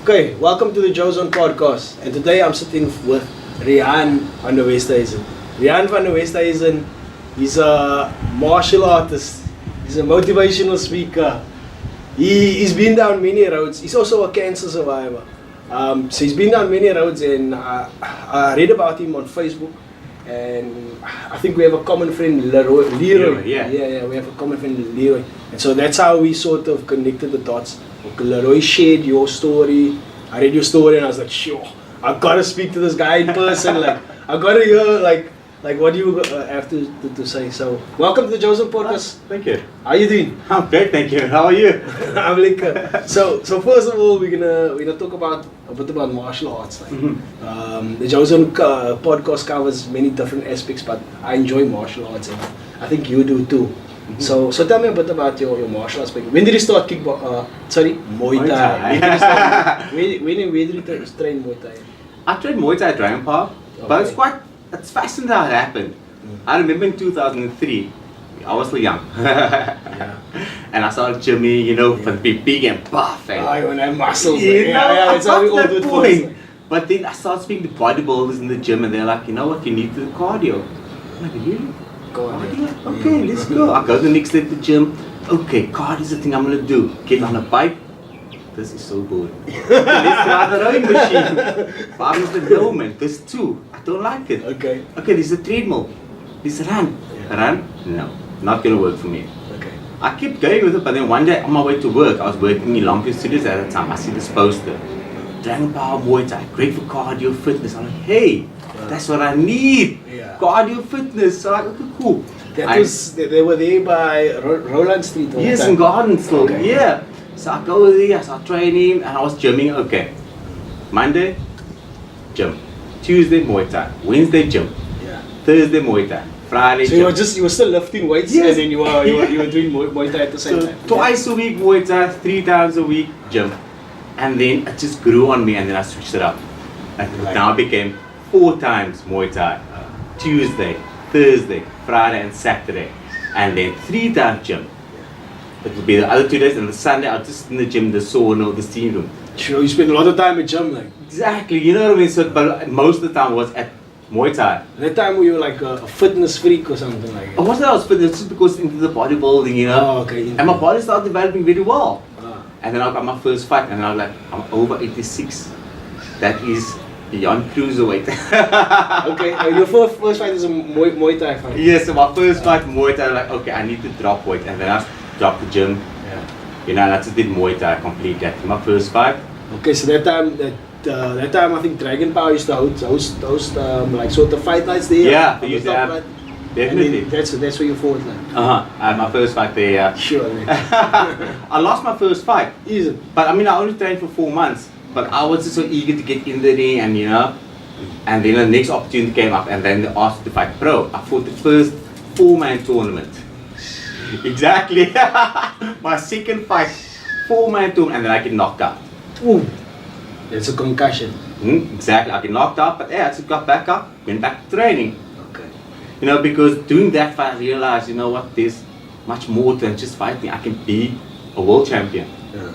Okay, welcome to the Joe's podcast. And today I'm sitting with Reyaan Van Der Westhuizen. Reyaan Van Der Westhuizen, he's a martial artist. He's a motivational speaker. He's been down many roads. He's also a cancer survivor. So he's been down many roads, and I read about him on Facebook. And I think we have a common friend, Leroy. Yeah, we have a common friend, Leroy. And so that's how we sort of connected the dots. Okay, Leroy shared your story. I read your story and I was like, sure, I gotta speak to this guy in person. Like, I gotta hear like what you have to say. So, welcome to the Joe's podcast. Thank you. How are you doing? I'm great, thank you. How are you? I'm like, so first of all, we're gonna talk about a bit about martial arts. Like, the Joe's podcast covers many different aspects, but I enjoy martial arts, and I think you do too. So tell me a bit about your martial arts. When did you start Muay Thai? When did you train Muay Thai? I trained Muay Thai at Reyaan Park, but it's fascinating how it happened. I remember in 2003, I was still young, and I started gymming, for be big and buff. And I want to have muscles. It's how we all do it first. But then I started speaking to bodybuilders in the gym, and they're like, you know what, you need to do cardio. I'm like, really? Okay, let's go. I go the next day to the gym. Okay, cardio is the thing I'm gonna do. Get on a bike. This is so good. Let's try the rowing machine. But I'm like, no man, this too. I don't like it. Okay, there's a treadmill. Let's run. Run? No, not gonna work for me. Okay. I kept going with it, but then one day on my way to work, I was working in Long Studios at the time. I see this poster. Dragon Power Muay Thai, great for cardio fitness. I'm like, hey, that's what I need. Yeah. Cardio fitness. So I'm like, okay, cool. They were there by Roland Street. Yes, in Garden still. Okay. Yeah. So I go there, I start training, and I was gymming. Okay. Monday, gym. Tuesday, Muay Thai. Wednesday, gym. Yeah. Thursday, Muay Thai. Friday, so gym. you were still lifting weights, Yes. and then you were doing Muay Thai at the same time. Twice a week Muay Thai, 3 times a week gym. And then it just grew on me, and then I switched it up. And now it became 4 times Muay Thai. Tuesday, Thursday, Friday and Saturday. And then 3 times gym. It would be the other 2 days, and the Sunday I was just in the gym, the sauna, the steam room. Sure, you spend a lot of time at gym, like. Exactly, you know what I mean? So, but most of the time was at Muay Thai. That time you were like a fitness freak or something like that. I wasn't that I was fit, it's just because into the bodybuilding, Oh, okay. And my body started developing very well. Ah. And then I got my first fight, and I was like, I'm over 86. That is beyond cruiserweight. Okay, your first fight is a Muay Thai fight. Yes, so my first fight Muay Thai, like, okay, I need to drop weight, and then I dropped the gym. Yeah. And I just did Muay Thai complete. That my first fight. Okay, so that time I think Dragon Power used to host like sort of fight nights there. Yeah, they used to have. Definitely. That's where you fought, like. I had my first fight there. Yeah. Sure. Man. I lost my first fight. Easy. But I mean, I only trained for 4 months. But I was just so eager to get in the ring, and and then the next opportunity came up, and then they asked to fight pro. I fought the first 4-man tournament. Exactly. My second fight, 4-man tournament, and then I get knocked out. Ooh. It's a concussion. Exactly. I get knocked out, but yeah, I just got back up, went back to training. Okay. Because doing that fight, I realized, there's much more than just fighting. I can be a world champion. Yeah.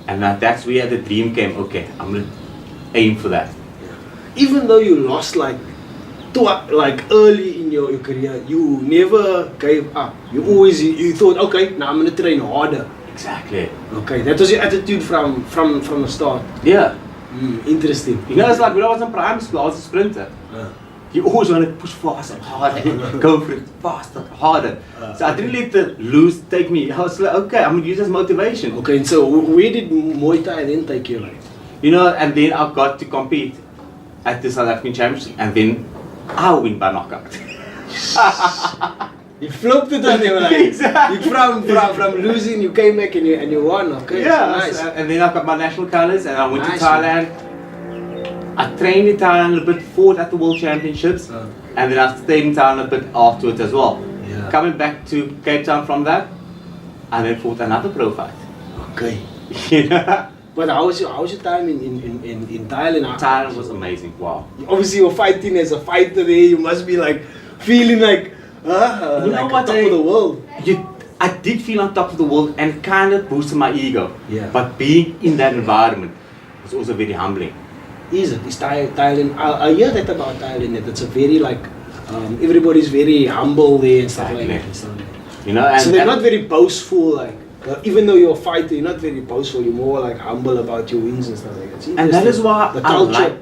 And that's where the dream came. Okay, I'm gonna aim for that. Yeah. Even though you lost like early in your career, you never gave up. You always you thought, okay, now I'm gonna train harder. Exactly. Okay, that was your attitude from the start. Yeah. Interesting. It's like when I was in primary school, I was a sprinter. You always want to push faster, harder, go for it faster, harder. So I didn't let the lose take me. I was like, okay, I'm gonna use this motivation. Okay, and so where did Muay Thai then take you, like? And then I got to compete at the South African Championship, and then I win by knockout. You flipped it on you, like. Exactly. You from losing, you came back and you won. Okay, yeah, so nice. And then I got my national colours, and I went Nice, to Thailand. I trained in Thailand a bit, fought at the World Championships, and then I stayed in Thailand a bit afterwards as well. Yeah. Coming back to Cape Town from that, and then fought another pro fight. Okay. Yeah. But how was your time in Thailand? Thailand was amazing. Wow. Obviously, you're fighting as a fighter there. You must be like feeling like, like on top of the world. I did feel on top of the world, and kind of boosted my ego. Yeah. But being in that environment it's also very humbling. Is it? Is Thailand? I hear that about Thailand. That it's a very like everybody's very humble there and stuff like that. And stuff like that. You know, and so they're not very boastful. Like even though you're a fighter, you're not very boastful. You're more like humble about your wins and stuff like that. And that is why the I culture like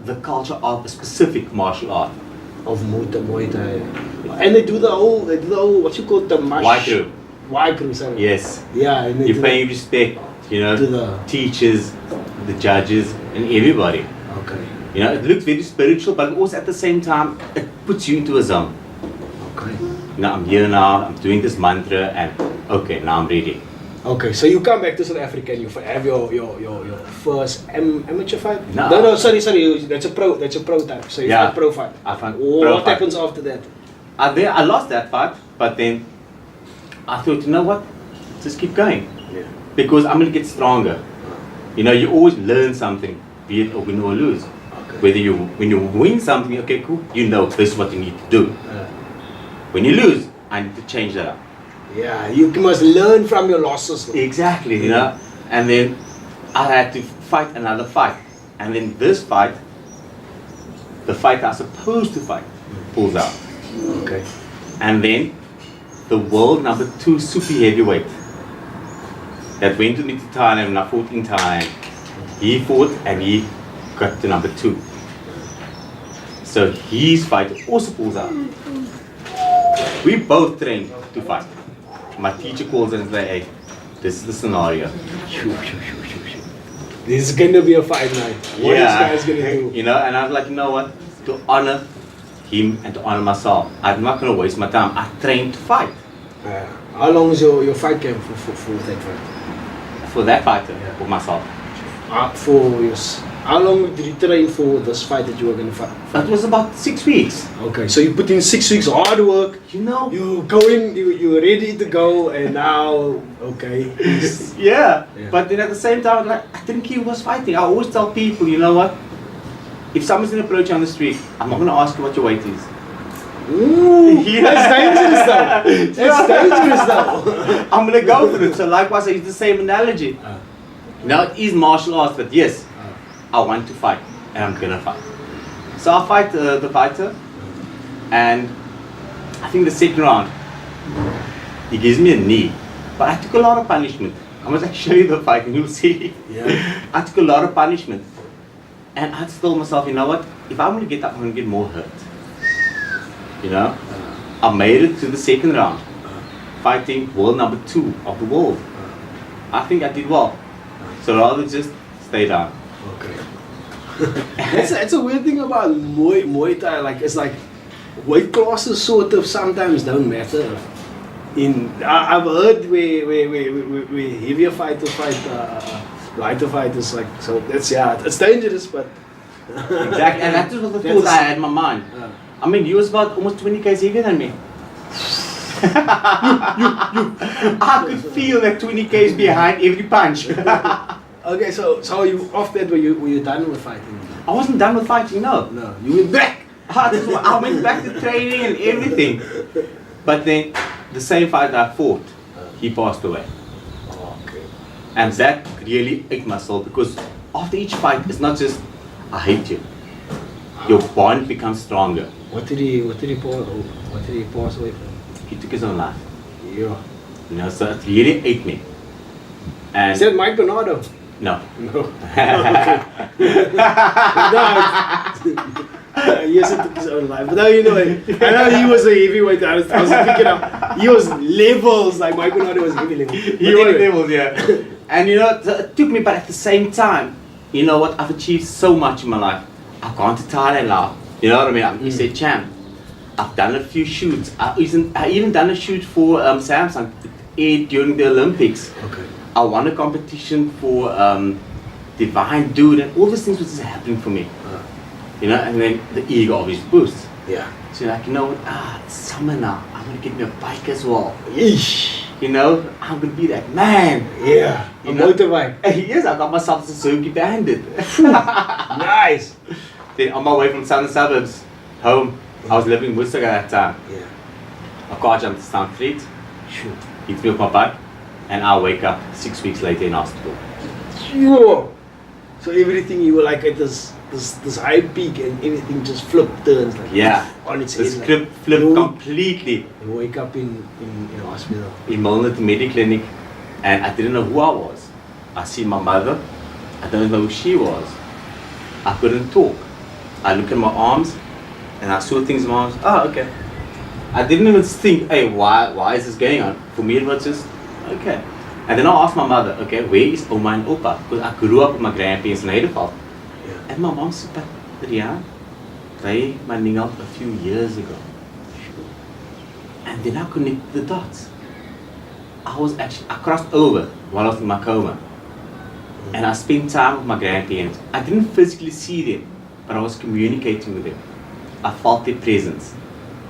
the culture of a specific martial art. of Muay Thai. And they do the whole what you call the Waikru, sorry. Yes. Yeah. And they You do pay respect, you know, to the teachers, the judges, and everybody. okay. You know, it looks very spiritual, but also at the same time, it puts you into a zone. Okay. You know, I'm here now, I'm doing this mantra, and okay, now I'm ready. Okay, so you come back to South Africa and you have your first amateur fight? No. Sorry, that's a pro type. So you fight pro fight. I fight What pro fight. happens after that? I lost that fight, but then I thought, you know what, just keep going. Yeah. Because I'm going to get stronger. You know, you always learn something, be it a win or lose. Okay. Whether when you win something, okay, cool, you know this is what you need to do. When you lose, I need to change that up. Yeah, you must learn from your losses. Exactly, you know. And then I had to fight another fight. And then this fight, the fight I was supposed to fight, pulls out. Okay. And then the world number 2 super heavyweight that went to me to Thailand when I fought in Thailand, he fought and he got to number 2. So his fight also pulls out. We both trained to fight. My teacher calls and says, hey, this is the scenario. This is gonna be a fight night. What this guy's gonna do? You know, and I was like, you know what? To honor him and to honor myself, I'm not gonna waste my time. I trained to fight. How long is your fight camp for that fight? For that fighter, for myself. How long did you train for this fight that you were gonna fight? That was about 6 weeks. Okay, so you put in 6 weeks hard work. You know? You going, you're ready to go, and now, okay. Yeah. But then at the same time, like, I didn't care who was fighting. I always tell people, you know what? If someone's gonna approach you on the street, I'm not gonna ask you what your weight is. Ooh, that's dangerous though. That's dangerous though. I'm gonna go for it. So likewise, I use the same analogy. Now it is martial arts, but yes, I want to fight, and I'm gonna fight. So I fight the fighter, and I think the second round, he gives me a knee, but I took a lot of punishment. I must actually show you the fight, and you'll see. Yeah. I took a lot of punishment, and I told myself, you know what? If I'm gonna get up, I'm gonna get more hurt. You know, I made it to the second round, fighting world number 2 of the world. I think I did well. So rather just stay down. Okay. It's a weird thing about Muay Thai. Like it's like weight classes sort of sometimes don't matter. I've heard where heavier fighters fight lighter fighters. Like so it's dangerous, but Exactly, and that was the thought I had in my mind. I mean, he was about almost 20 kgs heavier than me. I could feel that 20 kgs behind every punch. Okay, so you off that were you done with fighting? I wasn't done with fighting, no. No, you went back. I went back to training and everything. But then, the same fight I fought, he passed away. Okay. And that really ate my soul, because after each fight, it's not just, I hate you. Your bond becomes stronger. What did he pass away from? He took his own life. Yeah. You know, so it really ate me. And Is that Mike Bernardo? no. No. Okay. No. Yes, it took his own life. But now you know, I know he was a heavyweight. I was picking up. He was levels, like Mike Bernardo was heavy level. He was levels, yeah. And you know, it took me, but at the same time, you know what, I've achieved so much in my life. I've gone to Thailand now. You know what I mean? I'm ESA champ. I've done a few shoots. I even done a shoot for Samsung during the Olympics. Okay. I won a competition for Divine Dude, and all these things was just happening for me. You know, and then the ego obviously boosts. Yeah. So you're like, you know what? It's summer now. I'm gonna get me a bike as well. Yeesh. You know, I'm gonna be that man. Yeah. You A know? motorbike. Yes, I got myself as a Suzuki Bandit. Nice. Then on my way from southern suburbs home, I was living in Woodstock at that time. Yeah. A car jumped to Town Street, Sure. hit me with my bike, and I wake up 6 weeks later in hospital. Sure. So everything you were like at this high peak, and everything just turns like on its the head. script flipped completely. You wake up in hospital. In the medical clinic, and I didn't know who I was. I see my mother, I don't know who she was. I couldn't talk. I look at my arms, and I saw things in my arms. Oh, okay. I didn't even think, hey, why is this going on? For me, it was just, okay. And then I asked my mother, okay, where is Oma and Opa? Because I grew up with my grandparents in Heidelberg. Yeah. And my mom said, but Reyaan, they went out a few years ago. And then I connected the dots. I crossed over while I was in my coma. And I spent time with my grandparents. I didn't physically see them, but I was communicating with them. I felt their presence.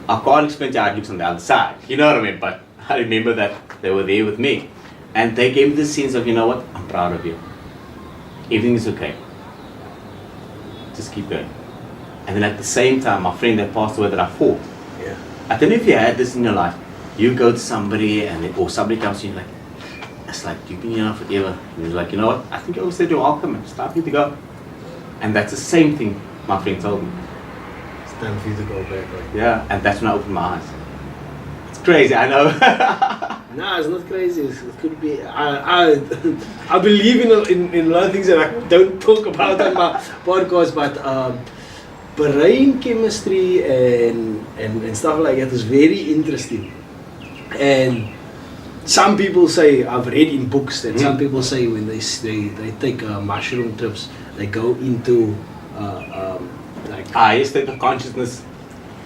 I can't explain how it looks on the other side, you know what I mean? But I remember that they were there with me. And they gave me this sense of, you know what, I'm proud of you. Everything is okay. Just keep going. And then at the same time, my friend that passed away that I fought. Yeah. I don't know if you had this in your life. You go to somebody or somebody comes to you like, it's like, you've been here forever. And you're like, you know what, I think I always said you're welcome and it's time for you to go. And that's the same thing my friend told me. It's time for you to go back, right? Yeah, and that's when I opened my eyes. It's crazy, I know. Nah, it's not crazy. It could be. I believe in a lot of things that I don't talk about on my podcast, but brain chemistry and stuff like that is very interesting. And some people say, I've read in books that some people say when they take mushroom trips, they go into like higher state of consciousness.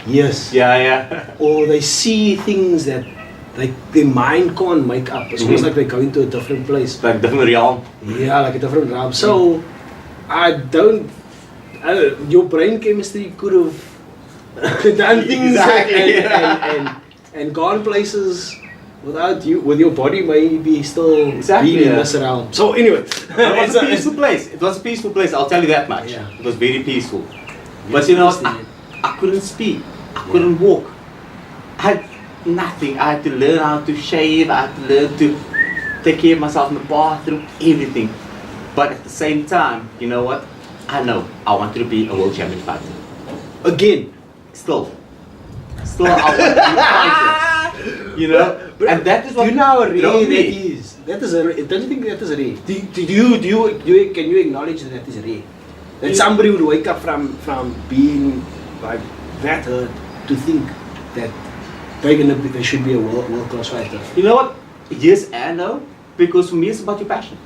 Yes. Yeah. Or they see things that their mind can't make up. It's almost like they go into a different place. Like different realm. Yeah, like a different realm. So I don't your brain chemistry could have done things and gone places without you, with your body maybe still being in this realm. So anyway, it was a peaceful place. It was a peaceful place, I'll tell you that much. Yeah. It was very peaceful. But you know, I couldn't speak. I couldn't walk. I had nothing. I had to learn how to shave. I had to learn to take care of myself in the bathroom, everything. But at the same time, you know what? I know I wanted to be a world champion fighter. Again. Still I want to be a fighter. You know? But and that is what you know how rare drove that me. is. That is a. Don't you think that is rare? Can you acknowledge that is rare? That somebody would wake up from being like that hurt to think that they should be a world class fighter. You know what? Yes and no, because for me it's about your passion.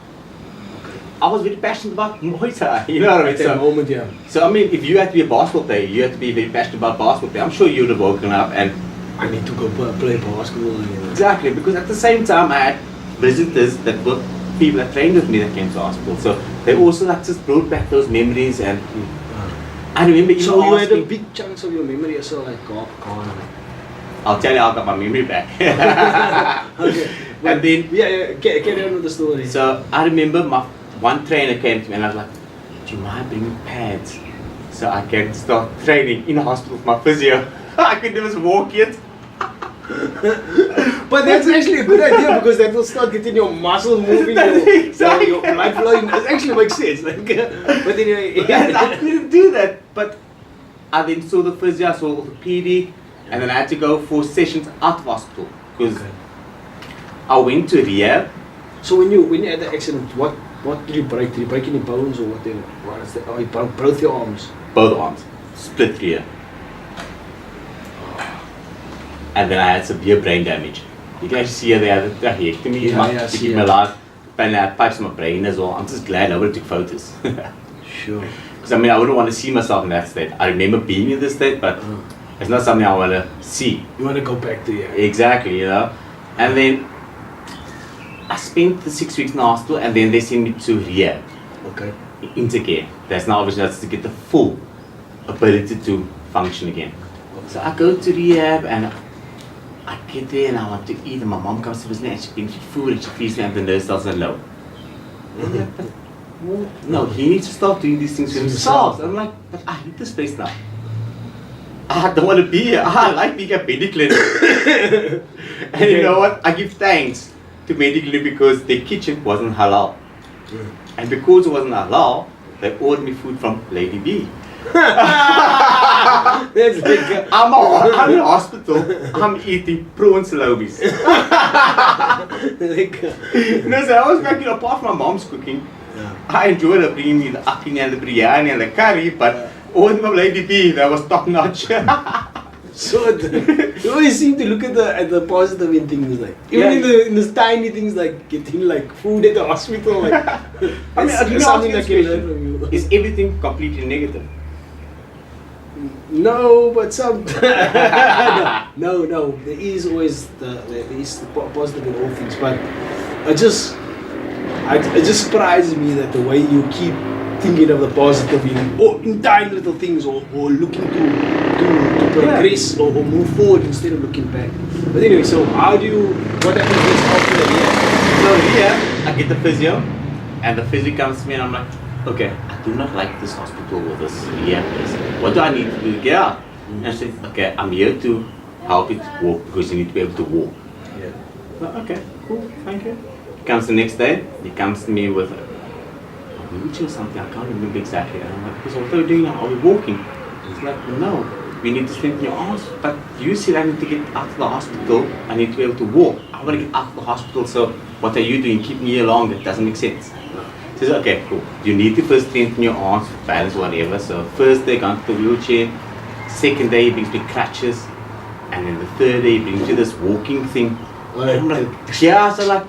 Okay. I was very passionate about Muay Thai, you know what I mean? At that moment, yeah. So I mean, if you had to be a basketball player, you had to be very passionate about basketball player. I'm sure you would have woken up and I need to go play basketball. Exactly, because at the same time I had visitors that were people that trained with me that came to hospital. So they also like just brought back those memories and I remember even so you asking, had a big chunks of your memory also like gone. I'll tell you how I got my memory back. Okay. And then carry on with the story. So I remember my one trainer came to me and I was like, do you mind bringing pads so I can start training in the hospital with my physio? I could never walk yet. But that's actually a good idea because that will start getting your muscles moving, your blood flowing. It actually makes sense. Like, but anyway, I couldn't do that. But I then saw the physio, I saw the PD, and then I had to go for sessions out of hospital because I went to rehab. So when you had the accident, what did you break? Did you break any bones or whatever? What is that? Oh, you broke both your arms. Both arms, split here. And then I had severe brain damage. You can actually see here they had a tracheectomy to keep me alive. And I had pipes in my brain as well. I'm just glad nobody took photos. Sure. Because I mean, I wouldn't want to see myself in that state. I remember being in this state, but it's not something I want to see. You want to go back to Exactly, you know. And then I spent the 6 weeks in the hospital, and then they sent me to rehab. Okay. Intercare. That's now obviously that's to get the full ability to function again. So I go to rehab and I get there and I want to eat, and my mom comes to visit me and she brings me food and she feeds me, and the nurse tells her no. No, he needs to start doing these things for himself. I'm like, but I hate this place now. I don't want to be here. I like being at medical clinic. And you know what? I give thanks to medical clinic because their kitchen wasn't halal. And because it wasn't halal, they ordered me food from Lady B. That's like I'm in hospital, I'm eating prawns lobies. like No, so I was making, apart from my mom's cooking, I enjoyed her bringing me the akini and the biryani and the curry, but all from Lady B, that was top notch. so you always seem to look at the positive in things, like even in the tiny things, like getting like food at the hospital, like I mean, it's something that can learn from you. Is everything completely negative? No, but some no. There is always the positive in all things, but it just surprises me that the way you keep thinking of the positive in tiny little things, or looking to progress or move forward instead of looking back. But anyway, so what happens next after the year? So here, I get the physio, and the physio comes to me and I'm like, okay, I do not like this hospital or this rehab place. What do I need to do to get out? And I said, okay, I'm here to help you to walk because you need to be able to walk. Yeah. Well, okay, cool, thank you. He comes the next day, he comes to me with a wheelchair or something, I can't remember exactly. And I'm like, so what are we doing now? Are we walking? He's like, no, we need to strengthen your arms. But you said I need to get out of the hospital, I need to be able to walk. I want to get out of the hospital, so what are you doing? Keep me here longer. It doesn't make sense. He says, okay, cool. You need to first strengthen your arms, balance, whatever. So first day, gone to the wheelchair. Second day, he brings me crutches. And then the third day, he brings me this walking thing. And I'm like, yeah, so like,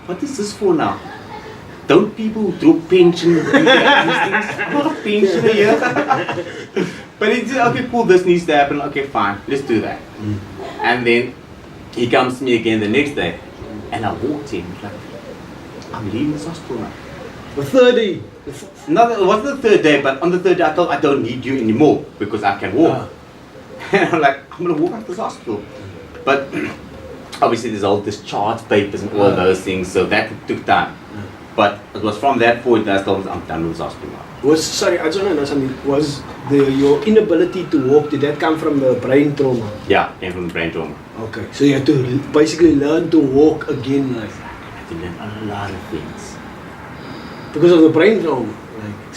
what is this for now? Don't people who draw pension do these things? I'm not a pensioner here. But he said, okay, cool, this needs to happen. Okay, fine, let's do that. And then he comes to me again the next day. And I walked in, like, I'm leaving this hospital now. The third day. No, it wasn't the third day, but on the third day I thought I don't need you anymore because I can walk. And I'm like, I'm going to walk out of this hospital. But obviously there's all discharge papers and all those things, so that took time. But it was from that point that I thought I'm done with this hospital now. Sorry, I just want to know something. Was your inability to walk, did that come from the brain trauma? Yeah, came from the brain trauma. Okay, so you had to basically learn to walk again, like, I had to learn a lot of things. because of the brain trauma.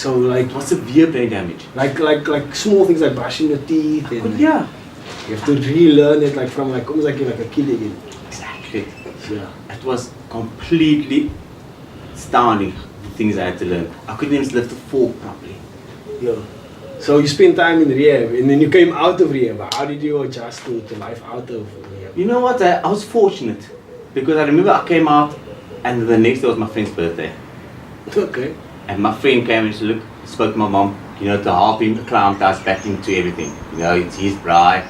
Like It was severe brain damage. like small things like brushing your teeth, and But like, yeah, you have to relearn it, like from like almost like you're like a kid again. exactly. Yeah. It was completely astounding the things I had to learn. I couldn't even lift a fork properly. Yeah. So you spent time in rehab, and then you came out of rehab. How did you adjust to life out of rehab? You know what? I was fortunate because I remember I came out, and the next day was my friend's birthday. Okay. And my friend came and she spoke to my mom, to help him acclimatize back into everything. It's his bride,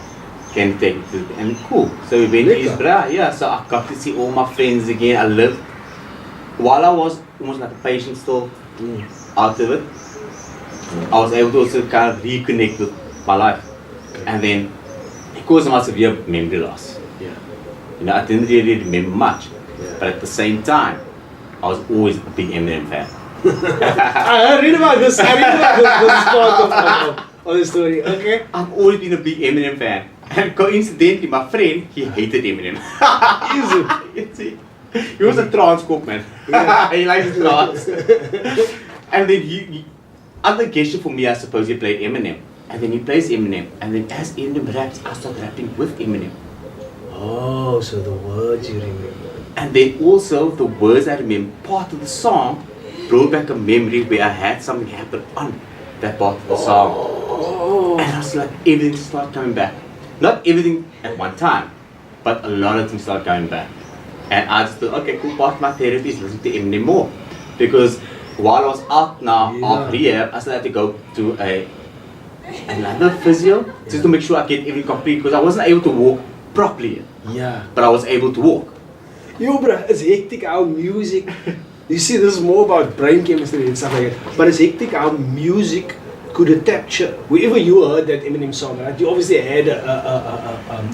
can take it to, and cool. So we went to his bride, yeah. So I got to see all my friends again. I lived, while I was almost like a patient still out of it, I was able to also kind of reconnect with my life. Okay. And then, because of my severe memory loss, I didn't really remember much. But at the same time, I was always a big Eminem fan. I read about this. I read about this part of the story. Okay. I've always been a big Eminem fan. And coincidentally, my friend, he hated Eminem. Easy. He was a trance cop, man. Yeah. He likes trance. And then he other gesture for me, I suppose, he played Eminem. And then he plays Eminem. And then as Eminem raps, I start rapping with Eminem. Oh, so the words you remember. And then also the words I remember, part of the song, brought back a memory where I had something happen on that part of the song. And I was like, everything started coming back. Not everything at one time, but a lot of things started coming back. And I just thought, okay, cool, part of my therapy is listening to Eminem more. Because while I was out now of rehab, I still had to go to another physio just to make sure I get everything complete, because I wasn't able to walk properly. Yeah. But I was able to walk. Yo, bro, it's hectic how music. You see, this is more about brain chemistry and stuff like that. But it's hectic how music could attach. Wherever you heard that Eminem song, right? You obviously had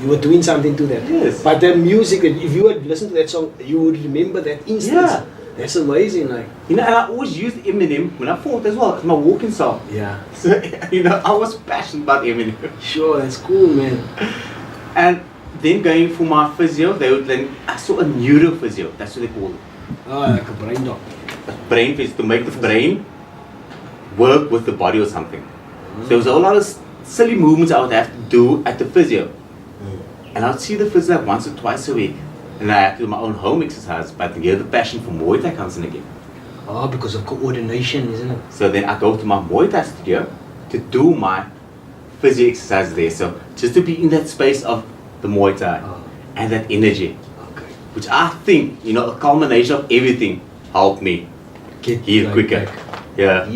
you were doing something to that. Yes. But the music, if you had listened to that song, you would remember that instance. Yeah. That's amazing, like. And I always used Eminem when I fought as well. It's my walking song. Yeah. So, I was passionate about Eminem. Sure, that's cool, man. And then going for my physio, I saw a neuro physio. That's what they call it. Oh, like a brain doctor. A brain physio to make the brain work with the body or something. So there was a whole lot of silly movements I would have to do at the physio. And I'd see the physio like once or twice a week. And I had to do my own home exercise, but here the passion for Muay Thai comes in again. Oh, because of coordination, isn't it? So then I go to my Muay Thai studio to do my physio exercise there. So just to be in that space of the Muay Thai and that energy, which I think, a culmination of everything helped me heal quicker. Yeah.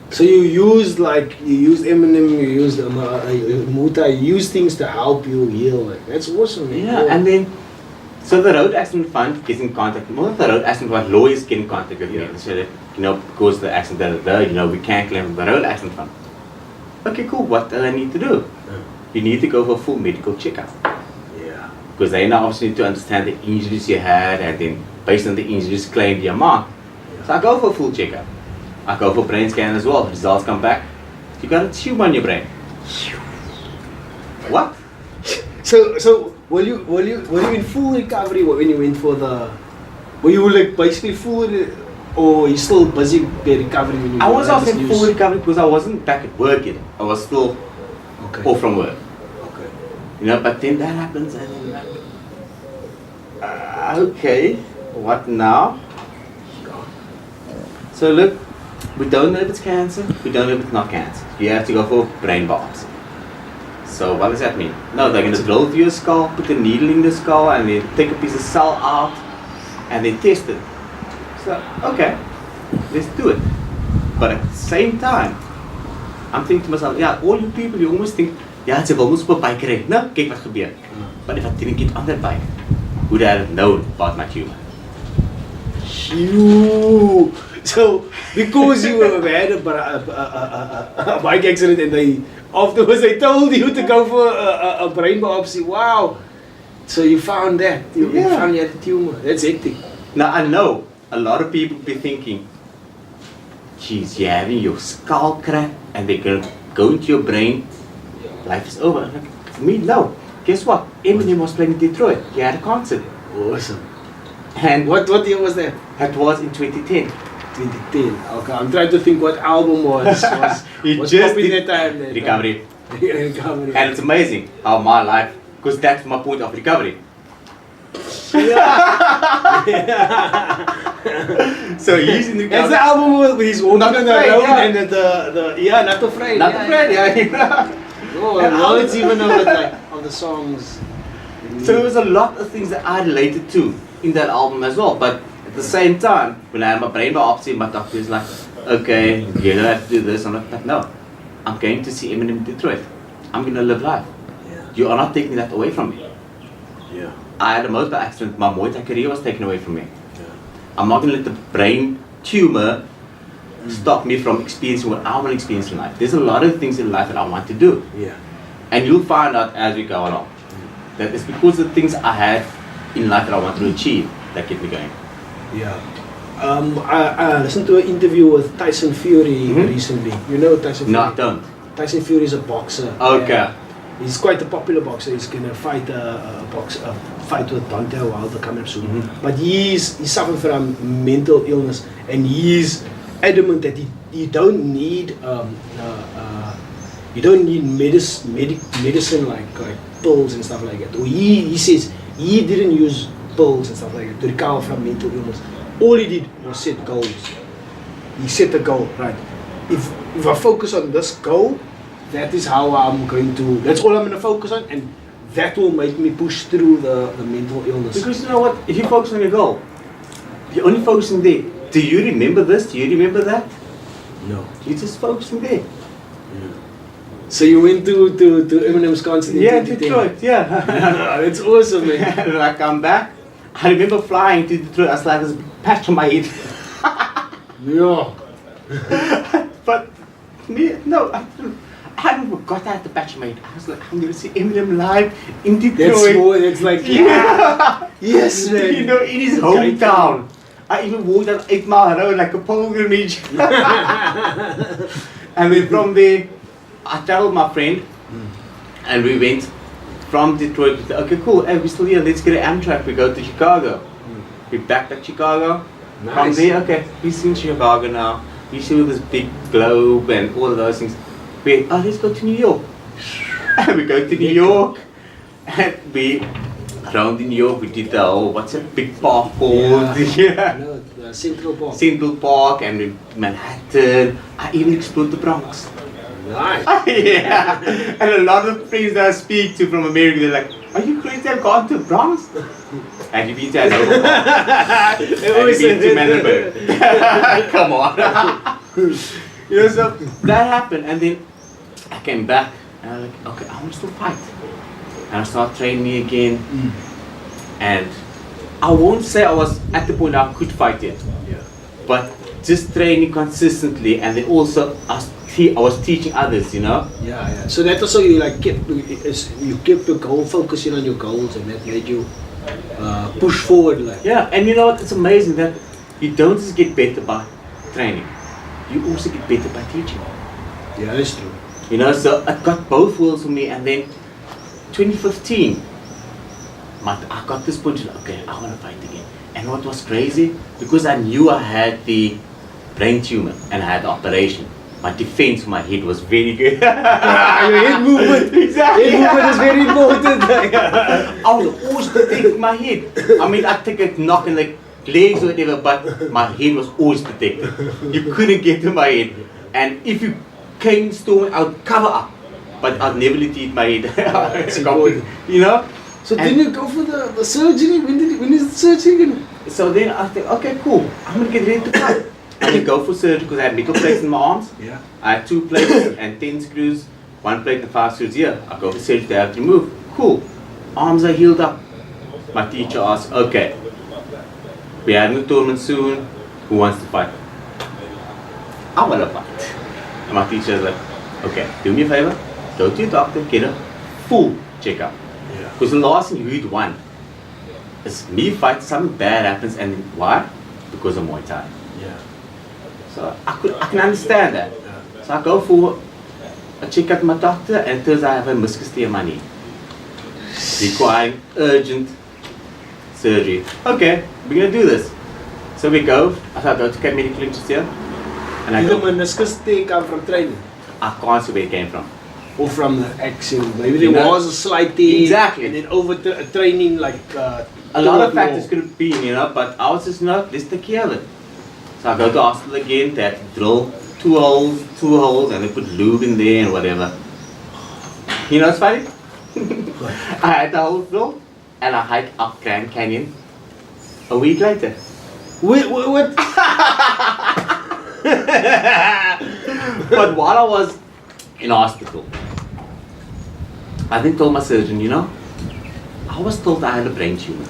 So you used Eminem, you used Muay Thai, you use things to help you heal. Like, that's awesome, man. Yeah, and then, so the Road Accident Fund gets in contact, more of the Road Accident Fund lawyers get in contact with me and say that, because the accident, we can't claim the Road Accident Fund. Okay, cool, what do I need to do? You need to go for a full medical checkup. Yeah. Because they now obviously need to understand the injuries you had, and then based on the injuries claim the amount. So I go for a full checkup. I go for brain scan as well. Results come back. You got a tumor on your brain. What? So were you in full recovery when you went for the? Were you like basically full, or you still busy recovering when you? I was also in full recovery because I wasn't back at work yet. I was still off from work. Okay. But then that happens, and then okay, what now? So look, we don't know if it's cancer, we don't know if it's not cancer. You have to go for brain biopsy. So what does that mean? No, they're going to drill through your skull, put a needle in the skull, and then take a piece of cell out, and then test it. So, okay, let's do it. But at the same time, I'm thinking to myself, all you people, you almost think, ze wil ons op 'n bike ry. Nou, kyk wat gebeur. But if I didn't get on that bike, would I have known about my tumor? So, because you had a bike accident and afterwards they told you to go for a brain biopsy. Wow! So you found that. You found you had a tumor. That's hectic. Now I know a lot of people be thinking, geez, you're having your skull cracked and they're going to go into your brain. Life is over. Like, for me, no. Guess what? Eminem was playing in Detroit. He had a concert. Awesome. And what year was that? That was in 2010. 2010. Okay, I'm trying to think what album was just in that time. Recovery. Recovery. And it's amazing how my life, because that's my point of recovery. So he's in recovery. That's the album where he's walking Not on the Afraid, road yeah. and Not Afraid. Not Afraid, yeah. Oh, well, it's even of the songs. So there was a lot of things that I related to in that album as well, but at the same time, when I had my brain biopsy, my doctor is like, okay, you don't have to do this. I'm like, no, I'm going to see Eminem in Detroit. I'm going to live life. Yeah. You are not taking that away from me. Yeah. I had a motorbike accident. My Muay Thai career was taken away from me. Yeah. I'm not going to let the brain tumor stop me from experiencing what I want to experience in life. There's a lot of things in life that I want to do. Yeah. And you'll find out as we go along that it's because of the things I had in life that I wanted to achieve that kept me going. Yeah. I listened to an interview with Tyson Fury recently. You know Tyson Fury? No, I don't. Tyson Fury is a boxer. Okay. He's quite a popular boxer. He's gonna fight a fight with Dante Wilder coming up soon. But he's suffering from mental illness, and he's adamant that you don't need medicine like pills and stuff like that. Or he says he didn't use pills and stuff like that to recover from mental illness. All he did was set goals. He set a goal, right? If I focus on this goal, that is how that's all I'm going to focus on, and that will make me push through the mental illness. Because you know what, if you focus on your goal, you're only focusing there. Do you remember this? Do you remember that? No. You're just focusing there. Yeah. So you went to Eminem's concert in 2010? Detroit, yeah. That's awesome, man. And when I come back, I remember flying to Detroit, I was like this patch on my head. Yeah. But me, no, I haven't forgot I had the patch on my head. I was like, I'm going to see Eminem live in Detroit. That's like, yeah. Yes, man. You know, in his hometown. I even walked down 8 Mile Road like a pilgrimage. And then from there, I traveled my friend, and we went from Detroit. Okay, cool. Hey, we're still here. Let's get an Amtrak. We go to Chicago. We backed at Chicago. Nice. From there, okay, we're in Chicago now. You show this big globe and all of those things. Let's go to New York. We go to New York, and we around in New York. We did the whole big park called No, Central Park. Central Park, and in Manhattan. I even explored the Bronx. Nice. Yeah, and a lot of friends that I speak to from America, they're like, "Are you crazy? I've gone to the Bronx." And you've been to Hanover Park. And you've been to Manhattan. Come on. So that happened, and then I came back, and I'm like, okay, I want to still fight. And I started training again, and I won't say I was at the point I could fight yet, but just training consistently, and then also I was teaching others, Yeah. So that also you kept your goal, focusing on your goals, and that made you push forward. Yeah, and you know what? It's amazing that you don't just get better by training, you also get better by teaching. Yeah, that's true. So I got both worlds for me, and then 2015, I got this point, okay, I want to fight again. And what was crazy, because I knew I had the brain tumor and I had the operation, my defense for my head was very good. Your head movement. Exactly. Head movement is very important. I was always protecting my head. I mean, I'd take a knock in the legs or whatever, but my head was always protected. You couldn't get to my head. And if you came storming, I would cover up, but I'd never let you hit my head. It's important. So then you go for the surgery? When is the surgery going to? So then I think, okay, cool, I'm going to get ready to fight. I didn't go for surgery because I had metal plates in my arms. Yeah. I had 2 plates and 10 screws, 1 plate and 5 screws here. I go for surgery, they have to remove. Cool. Arms are healed up. My teacher asked, okay, we're having a tournament soon. Who wants to fight? I want to fight. And my teacher is like, okay, do me a favor, go to your doctor, get a full checkup. Because the last thing you'd want is me fight, something bad happens, and why? Because of Muay Thai. Yeah. So I can understand that. Yeah. So I go for a checkup with my doctor, and it turns out I have a meniscus tear in my knee, requiring urgent surgery. Okay, we're gonna do this. So we go. I go to Cape Medical Interest here, and I Did go. the meniscus tear come from training? I can't see where it came from. Or from the accident? Maybe there was a slight tear. Exactly. And then over training, like a lot of factors could have been, but I was just let's take care of it. So I go to hospital again, they had to drill 2 holes, and they put lube in there and whatever. You know what's funny? I had the hole drilled, and I hiked up Grand Canyon a week later. Wait, what? But while I was in hospital, I then told my surgeon, I was told I had a brain tumor.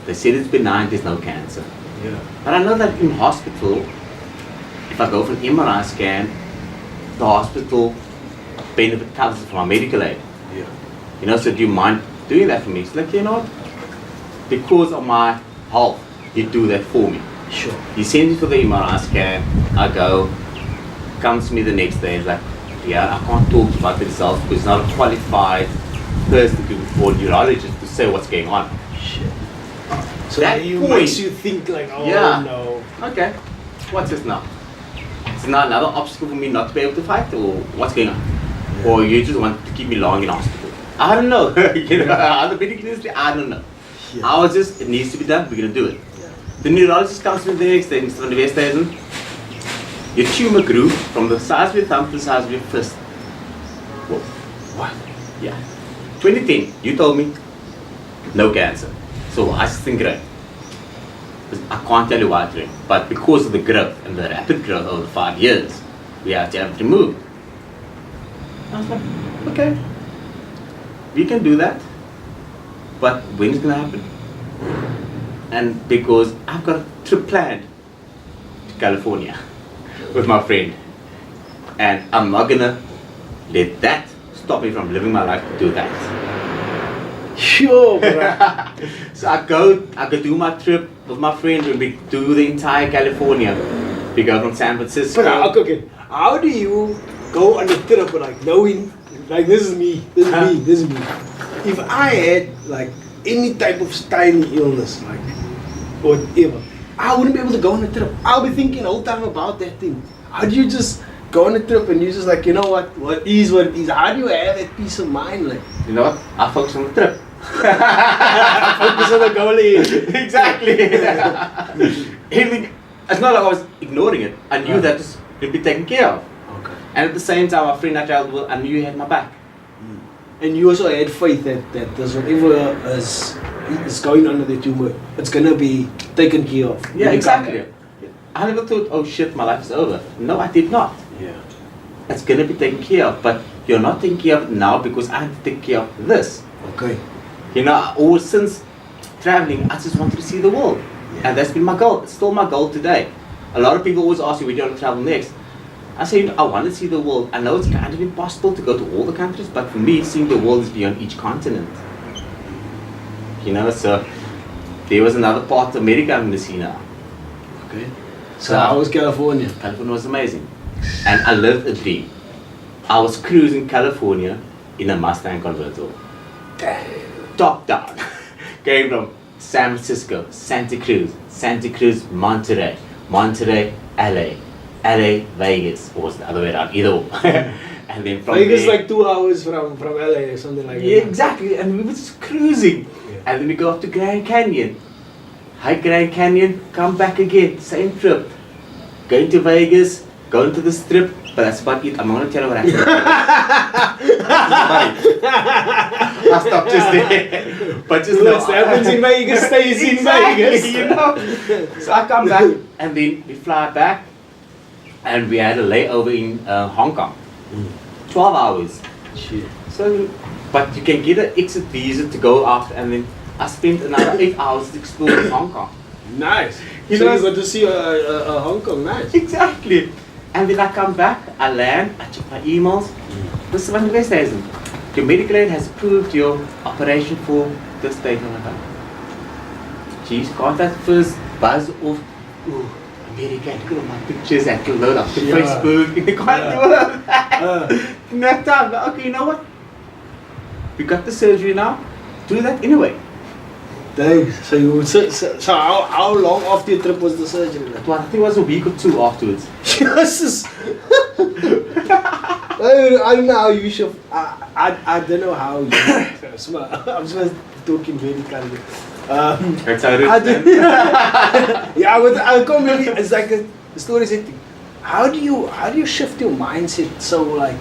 They said it's benign, there's no cancer. Yeah. But I know that in hospital, if I go for an MRI scan, the hospital benefit covers it from my medical aid. Yeah. So do you mind doing that for me? It's like, because of my health, you do that for me. Sure. He sends me for the MRI scan, I go, comes to me the next day, he's like, I can't talk about the results because he's not a qualified person or neurologist to say what's going on. Shit. So that you point makes you think like, oh no. Okay, what's this now? Is it not another obstacle for me not to be able to fight, or what's going on? Yeah. Or you just want to keep me long in hospital? I don't know. On the medical industry, I don't know. Yeah. I was just, it needs to be done, we're going to do it. Yeah. The neurologist comes to me the next day, Mr. Van Der Westhuizen, your tumor grew from the size of your thumb to the size of your fist. Whoa. What? Yeah. 2010, you told me, no cancer. So why is this thing growing? I can't tell you why it's growing, but because of the growth and the rapid growth over 5 years, we have to have it removed. I was like, okay, we can do that, but when is it going to happen? And because I've got a trip planned to California with my friend, and I'm not going to let that stop me from living my life to do that. Sure, bro. So I go do my trip with my friend, and we do the entire California. We go from San Francisco. But okay, how do you go on a trip like knowing, like this is me, this is me. If I had like any type of tiny illness, like whatever, I wouldn't be able to go on a trip. I'll be thinking all the time about that thing. How do you just go on a trip and you just like, you know what is what it is? How do you have that peace of mind? Like, You know what? I focus on the trip. focus on the goal. Exactly. Everything. It's not like I was ignoring it. I knew that it would be taken care of. Okay. And at the same time, my friend I traveled with, I knew you had my back. And you also had faith that there's whatever is going on that you it's gonna be taken care of. Yeah, When you come exactly. back. I never thought, oh shit, my life is over. No, I did not. Yeah. It's gonna be taken care of, but you're not taking care of it now because I have to take care of this. Okay. You know, or since traveling, I just wanted to see the world. Yeah. And that's been my goal. It's still my goal today. A lot of people always ask me, where do you want to travel next? I say, I want to see the world. I know it's kind of impossible to go to all the countries, but for me, seeing the world is beyond each continent. You know, so there was another part of America I'm going to see now. Okay. So how was California? California was amazing. And I lived a dream. I was cruising California in a Mustang convertible. Top down. Going from San Francisco, Santa Cruz, Monterey, LA, Vegas, or was the other way around, either or. And then from Vegas there, like 2 hours from LA or something like yeah, that. exactly, and we were just cruising. Yeah. And then we go up to Grand Canyon. Hi Grand Canyon, come back again, same trip. Going to Vegas, going to the strip, but that's about it. I'm not going to tell you what happened. I'll stop just there. But just know. What happens in Vegas stays in Exactly, Vegas. you know. So I come back and then we fly back and we had a layover in Hong Kong. 12 hours. Shit. So, but you can get an exit visa to go after, and then I spent another 8 hours exploring Hong Kong. Nice. You So know, you got to see Hong Kong. Nice. Exactly. And then I come back, I land, I check my emails. This is Van Der Westhuizen. Your medical aid has approved your operation for this date. And I'm like, geez, got that first buzz of, ooh, America, I look at my pictures, I can load up to Yeah. Facebook. You can't do all of that. Next time, okay, you know what? We got the surgery now, do that anyway. Dang. So how long after your trip was the surgery? Like? Well, I think it was a week or two afterwards. Jesus. I don't know how you should. I don't know how you. I'm supposed to talking very kindly. That's how it I is. do, yeah, but I come maybe it's like the story is like, how do you shift your mindset so like?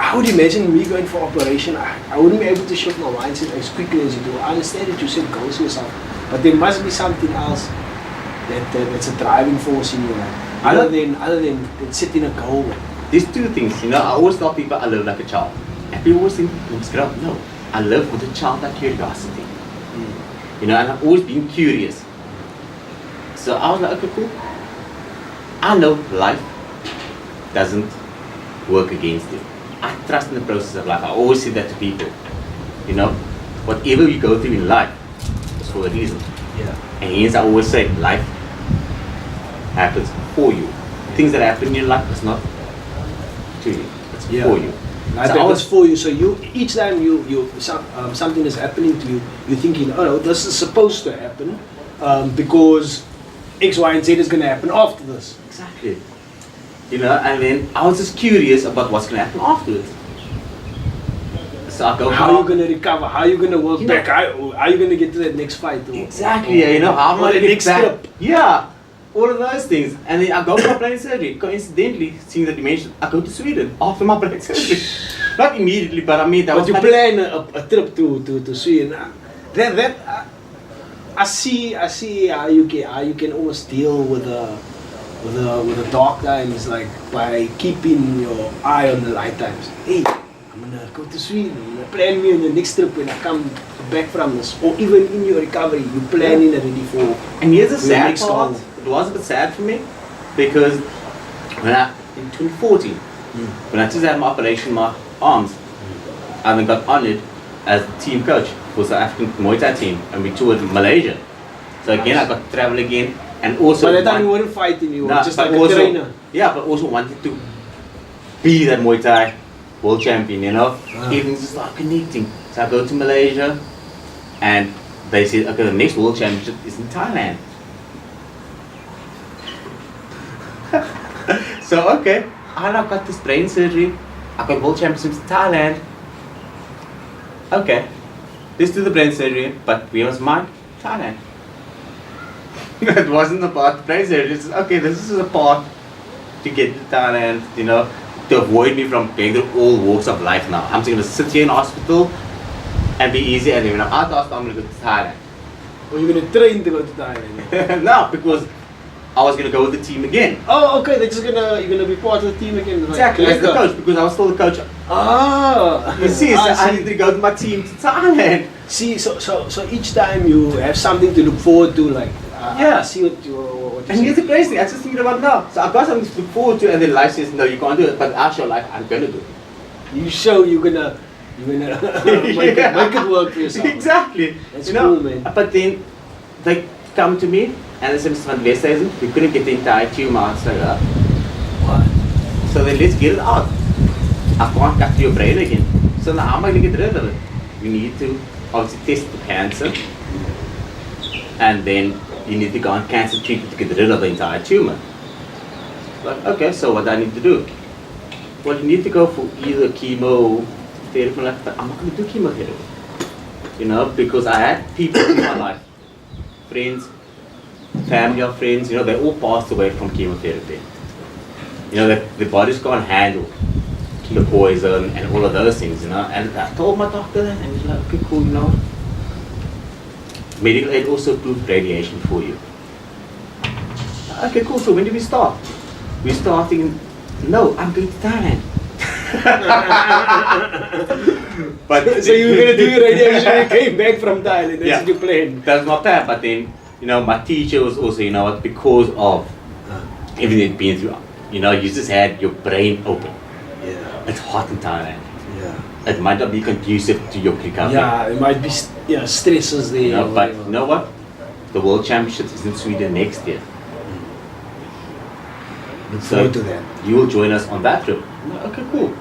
I would imagine me going for operation. I wouldn't be able to shift my mindset as quickly as you do. I understand that you said goals yourself, but there must be something else that's a driving force in your life. Other than setting a goal. There's two things, you know, I always tell people I live like a child. And people always think, no, I live with a childlike curiosity. You know, and I've always been curious. So I was like, okay, cool. I know life doesn't work against you. I trust in the process of life. I always say that to people. You know, whatever you go through in life is for a reason. Yeah. And hence I always say life happens for you. Things that happen in your life is not to you, it's for you. Life So I happens was for you. So each time something is happening to you, you're thinking, oh no, this is supposed to happen because X, Y, and Z is going to happen after this. exactly. You know, and then I was just curious about what's going to happen afterwards. So I go, How are you going to recover? How are you going to work You back? know- How are you going to get to that next fight? Exactly, you know, how am I the going to next get back? step? Yeah, all of those things. And then I go for my plastic surgery. Coincidentally, seeing that you mentioned, I go to Sweden after my plastic surgery. Not immediately, but I mean, that But was you my plan a trip to Sweden. I see how you can almost deal with the dark times, like by keeping your eye on the light times. Hey, I'm gonna go to Sweden. I'm gonna plan me on the next trip when I come back from this, or even in your recovery, you planning already for. And here's the the sad next part. goal. It was a bit sad for me because in 2014, when I just had my operation, my arms, I then got honored as the team coach for the African Muay Thai team, and we toured Malaysia. So again, I got to travel again, and also. By that time you weren't fighting, you were Nah, just but like a also- trainer. Yeah, but also wanted to be that Muay Thai world champion, you know? Ah. Even just like connecting. So I go to Malaysia, and they said, okay, the next World Championship is in Thailand. So, okay, I now got this brain surgery. I got World Championships in Thailand. Okay, let's do the brain surgery, but where was mine? Thailand. It wasn't about the brain surgery. It's okay, this is a part to get to Thailand, you know, to avoid me from going through all walks of life now. I'm just going to sit here in hospital and be easy, and then when I'm out of hospital, I'm going to go to Thailand. Or you're gonna train to go to Thailand? No, because I was going to go with the team again. Oh, okay. They're just you're gonna be part of the team again. Right? Exactly, as the coach, because I was still the coach. Ah, You see, so I need to go with my team to Thailand. See, so each time you have something to look forward to, like Yeah. I see what you And here's the crazy thing, I was just thinking about now. So I've got something to look forward to, and then life says, no, you can't do it. But actual life, I'm going to do it. You show you're gonna make it work for yourself. Exactly. That's cool, man. But then they come to me and they say, Mr. Van Der Westhuizen, we couldn't get the entire tumor out. So, what? So then let's get it out. I can't cut your brain again. So now how am I going to get rid of it? You need to obviously test the cancer, and then you need to go on cancer treatment to get rid of the entire tumor. Like, okay, so what do I need to do? Well, you need to go for either chemo therapy, but I'm not going to do chemotherapy. You know, because I had people in my life, friends, family of friends, you know, they all passed away from chemotherapy. You know, the bodies can't handle the poison and all of those things, you know. And I told my doctor that, and he's like, okay, cool, you know. Medical aid also approved radiation for you. Okay, cool, so when do we start? We're starting, no, I'm going to Thailand. But So you were gonna do your radiation and you came back from Thailand. That's what you planned. That was my plan, but then, you know, my teacher was also, you know what, because of everything you've been through, you know, you just had your brain open. Yeah. It's hot in Thailand. Yeah. It might not be conducive to your recovery. Yeah, it might be stresses there. You know, but you know what? The World Championships is in Sweden next year. Look forward to that. You will join us on that trip. Okay, cool.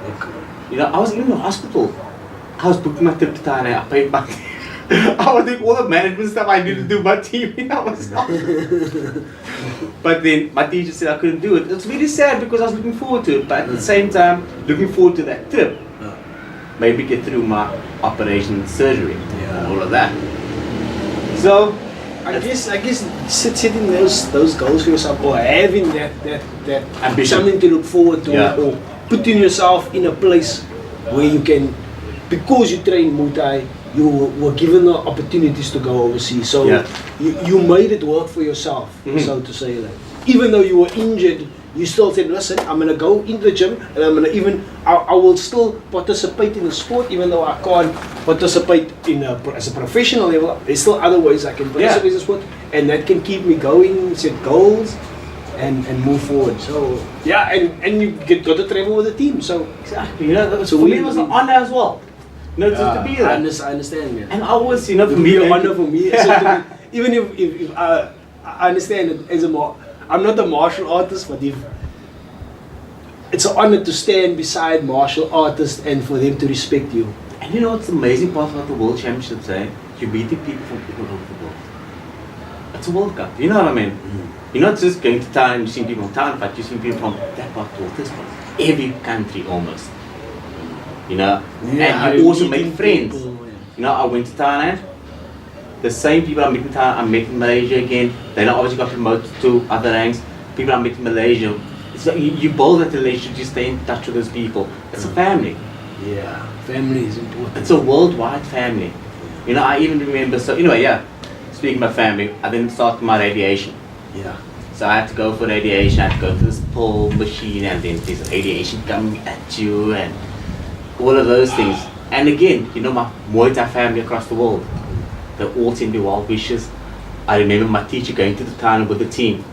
Okay. You know, I was in the hospital. I was booking my trip to Thailand. I paid my I was doing all the management stuff I needed to do my team. I was But then my teacher said I couldn't do it. It's really sad because I was looking forward to it, but at the same time, looking forward to that trip. Maybe get through my operation surgery and all of that. So I guess setting those goals for yourself, or having that ambition, something to look forward to, or putting yourself in a place where you can, because you train Muay Thai, you were given the opportunities to go overseas. So you made it work for yourself, so to say. Like, even though you were injured, you still said, listen, I'm gonna go in the gym, and I'm gonna I will still participate in the sport, even though I can't participate as a professional level. There's still other ways I can participate in the sport, and that can keep me going, set goals, and move forward. So and you got to travel with the team. So exactly, you know, so for me it was an honor as well. You know, just to be there. I understand, man. And I always, you know, for It me, would be an honor for me. So even if I understand it as I'm not a martial artist, but it's an honor to stand beside martial artists and for them to respect you. And you know what's the amazing part about the World Championships, eh? You're meeting people from all over the world. It's a World Cup, you know what I mean? You're not just going to Thailand, you're seeing people in Thailand, but you're seeing people from that part to this part. Every country almost. You know? And you also make friends. People, You know, I went to Thailand. The same people I met in Thailand, I met in Malaysia again. They now obviously got promoted to other ranks. People I met in Malaysia. So you build that relationship, you stay in touch with those people. It's a family. Yeah, family is important. It's a worldwide family. You know, I even remember, so anyway, speaking of family, I then started my radiation. Yeah. So I had to go for radiation, I had to go to this pull machine, and then there's radiation coming at you, and all of those things. And again, you know, my Muay Thai family across the world, they all send me well wishes. I remember my teacher going to the town with the team.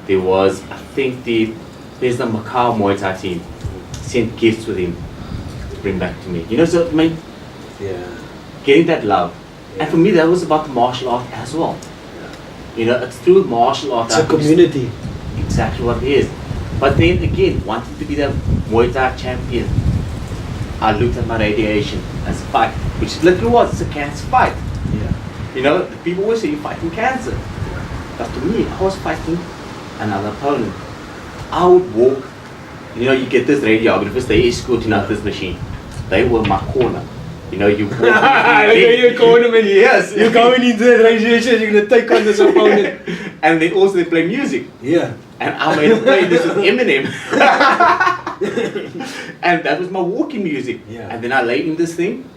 There was, I think there's the Macau Muay Thai team, sent gifts with him to bring back to me. You know, so I mean, getting that love. And for me, that was about the martial art as well. You know, it's through martial art. It's a community. Exactly what it is. But then again, wanting to be the Muay Thai champion, I looked at my radiation as a fight, which it literally was, it's a cancer fight. Yeah. You know, the people always say you're fighting cancer. But to me, I was fighting another opponent. I would walk, you know, you get this radiographers, they escorting out this machine. They were my corner. You know, you walk You're corner, man. Yes. You're going into the radiation, you're going to take on this opponent. And then also they play music. Yeah. And I made them play this with Eminem. And that was my walking music. Yeah. And then I laid in this thing.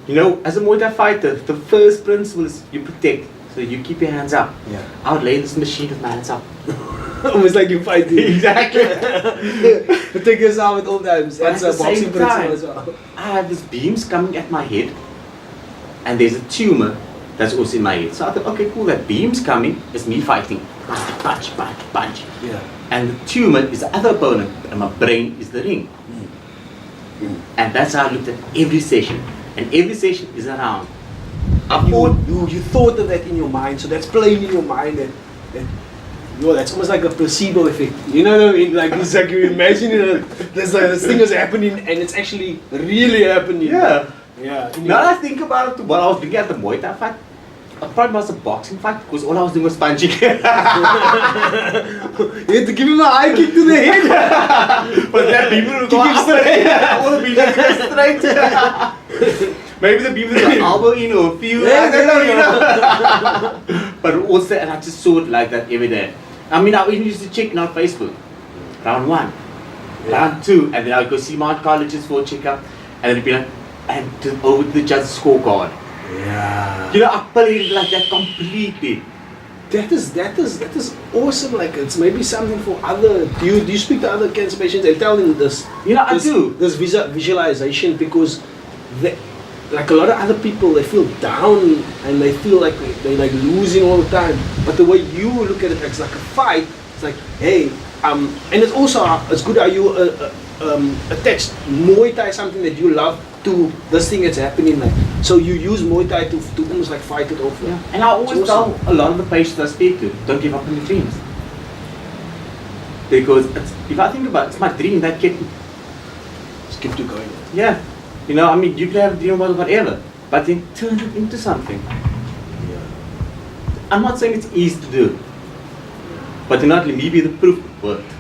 You know, as a Muay Thai fighter, the first principle is you protect. So you keep your hands up. Yeah. I would lay in this machine with my hands up. Almost like you're fighting. Exactly. Protect yourself at all times. But That's at a the boxing same principle time, as well. I have these beams coming at my head. And there's a tumor that's also in my head. So I thought, okay, cool, that beam's coming. It's me fighting. Punch, punch, punch. Yeah. And the tumor is the other opponent. And my brain is the ring. And that's how I looked at every session. And every session is a round. You thought of that in your mind, so that's playing in your mind, and that's almost like a placebo effect. You know what I mean? Like it's like you imagine it, there's like this thing is happening, and it's actually really happening. Yeah. Yeah. Now that I think about it, while I was looking at the Muay Thai fight, I probably was a boxing fight because all I was doing was punching. You had to give him a high kick to the head. But that people will go straight. All the people go straight. Maybe the people with an elbow in or a few. Yeah, I don't know, you know. But also, and I just saw it like that every day. I mean, I even used to check on Facebook. Round 1, round 2, and then I'd go see my colleges for a checkup, and then it'd be like, and over to the judge's scorecard. Yeah. You know, I played it like that completely. That is awesome. Like it's maybe something for other. Do you speak to other cancer patients and tell them this? You know, I do. This visualization because like a lot of other people, they feel down and they feel like they're like losing all the time. But the way you look at it, it's like a fight. It's like, hey, and it's also it's good how you attach Muay Thai, something that you love, to this thing that's happening. Like, so you use Muay Thai to almost like fight it off. Yeah. And I always tell a lot of the patients I speak to, don't give up on your dreams. Because if I think about it, it's my dream that kept me. Just keep you going. Yeah. You know, I mean, you can have a dream about whatever, but then turn it into something. Yeah. I'm not saying it's easy to do, but you know, let me be the proof it worked.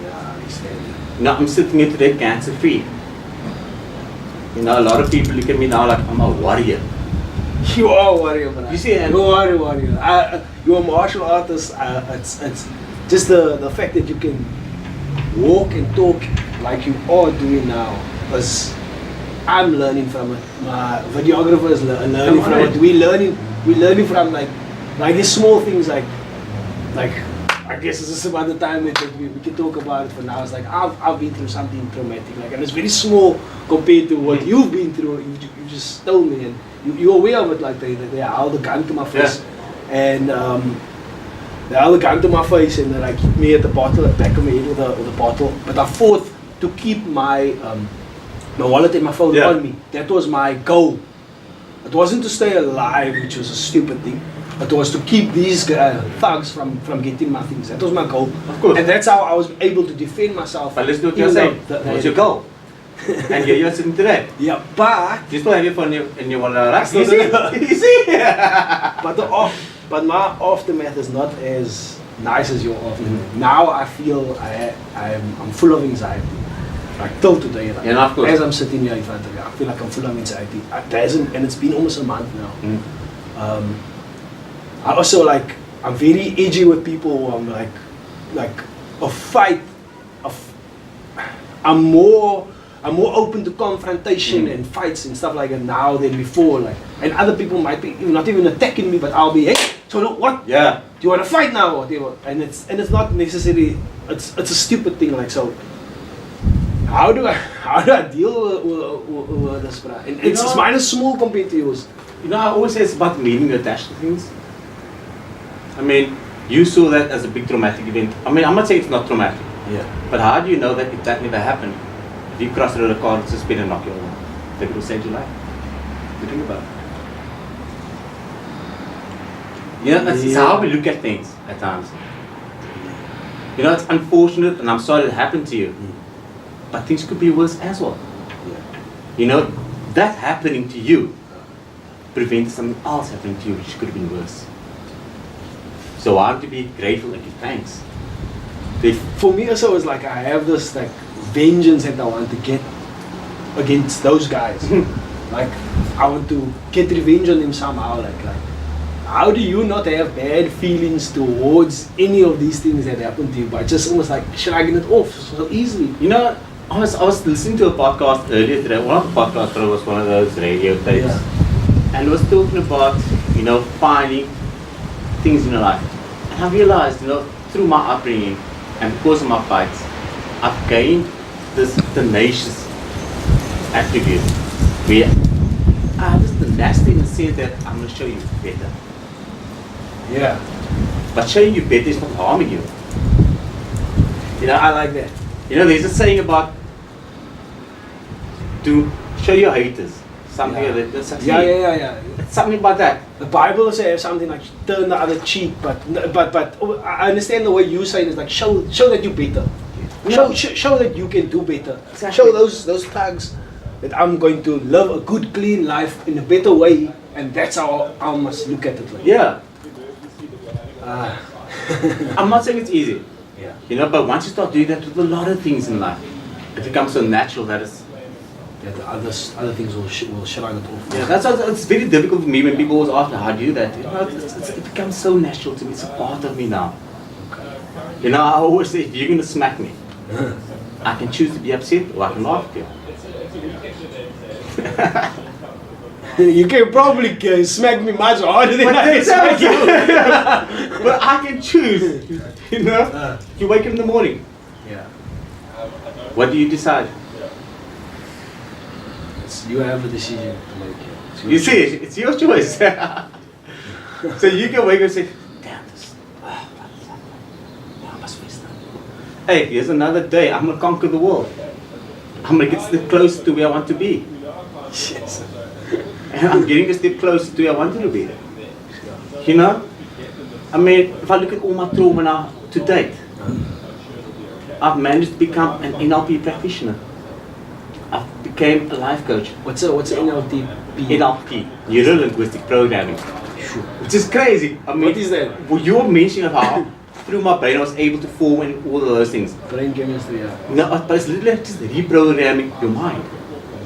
Yeah, I understand. You know, I'm sitting here today cancer free. You know, a lot of people look at me now like I'm a warrior. You are a warrior, man. You see, and you are a warrior. You're a martial artist. It's just the fact that you can walk and talk like you are doing now. Because I'm learning from it. My videographer is learning from it. We're learning from like these small things like I guess this is about the time that we can talk about it for now. It's like I've been through something traumatic, like, and it's very small compared to what you've been through. You just told me, and you're aware of it. Like they held the gun to my face, and they held the gun to my face, and they like hit me at the bottle, at the back of my head with a bottle. But I fought to keep my wallet and my phone on me. That was my goal. It wasn't to stay alive, which was a stupid thing. It was to keep these thugs from getting my things. That was my goal. Of course. And that's how I was able to defend myself. But let's do what you're saying. What's your goal? And you're sitting today. Yeah, but You still have your phone in your wallet, right? You see? You see? but my aftermath is not as nice as your aftermath. Now I feel I'm full of anxiety. Like till today, like, Yeah, of course. as I'm sitting here in front of you, I feel like I'm full of anxiety. And it's been almost a month now. I also I'm very edgy with people. I'm like a fight. I'm more open to confrontation and fights and stuff like that now than before. Like, and other people might be not even attacking me, but I'll be, hey, so look, what? Yeah. Do you want to fight now? Or whatever? And it's not necessarily. It's a stupid thing. Like, so. How do I deal with this, bro? And it's mine is small compared to yours. You know, I always say it's about meaning attached to things. I mean, you saw that as a big traumatic event. I mean, I'm not saying it's not traumatic. Yeah. But how do you know that if that never happened, if you crossed the road a car and suspend and knock you over, that it will save your life? You think about it. You know, it's how we look at things at times. You know, it's unfortunate, and I'm sorry it happened to you. But things could be worse as well. Yeah. You know, that happening to you prevented something else happening to you which could have been worse. So I want to be grateful and give thanks. For me also, it's like I have this like vengeance that I want to get against those guys. Like I want to get revenge on them somehow. Like how do you not have bad feelings towards any of these things that happen to you, but just almost like shrugging it off so easily? You know, I was listening to a podcast earlier today. One of the podcasts was one of those radio tapes, and it was talking about, you know, finding things in your life. And I realized, you know, through my upbringing and because of my fights, I've gained this tenacious attribute where I have this tenacity in the sense that I'm going to show you better. Yeah. But showing you better is not harming you. You know, I like that. You know, there's a saying about to show your haters something like that. Yeah. It's something about that. The Bible says something like turn the other cheek, but I understand the way you say it is like show that you're better. Show that you can do better. Exactly. Show those thugs that I'm going to live a good, clean life in a better way, and that's how I must look at it. Like. Yeah. I'm not saying it's easy. Yeah. You know, but once you start doing that with a lot of things in life, it becomes so natural that it's. That the other things will shrug it off. Yeah, that's why it's very difficult for me when people always ask me, how do you do that? You know, it becomes so natural to me. It's a part of me now. Okay. You know, I always say, if you're going to smack me, I can choose to be upset or I can laugh at you. You can probably smack me much harder than I can smack you. But I can choose. You know? You wake up in the morning. Yeah. What do you decide? You have a decision to make. You see, it's your choice. So you can wake up and say, damn this. I must face that. Hey, here's another day. I'm going to conquer the world. I'm going to get a step closer to where I want to be. Yes. And I'm getting a step closer to where I want to be. You know? I mean, if I look at all my trauma now to date, I've managed to become an NLP practitioner. I became a life coach. What's NLP? NLP, Neuro Linguistic Programming. Sure. Which is crazy. I mean, What is that? Well, you were mentioning of how through my brain I was able to form and all of those things. Brain chemistry, yeah. No, but it's literally just reprogramming your mind.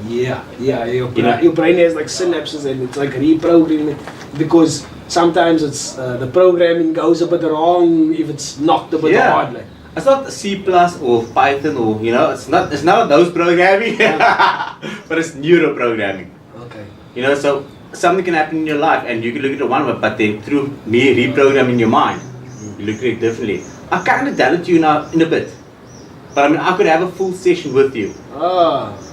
Yeah. Your brain has like synapses and it's like reprogramming because sometimes it's the programming goes a bit wrong if it's knocked a bit hard. Like. It's not C+ or Python or, you know, it's not those programming, but it's neuro programming. Okay. You know, so something can happen in your life and you can look at it one way, but then through me reprogramming your mind, you look at it differently. I kind of done it to you now in a bit, but I mean, I could have a full session with you.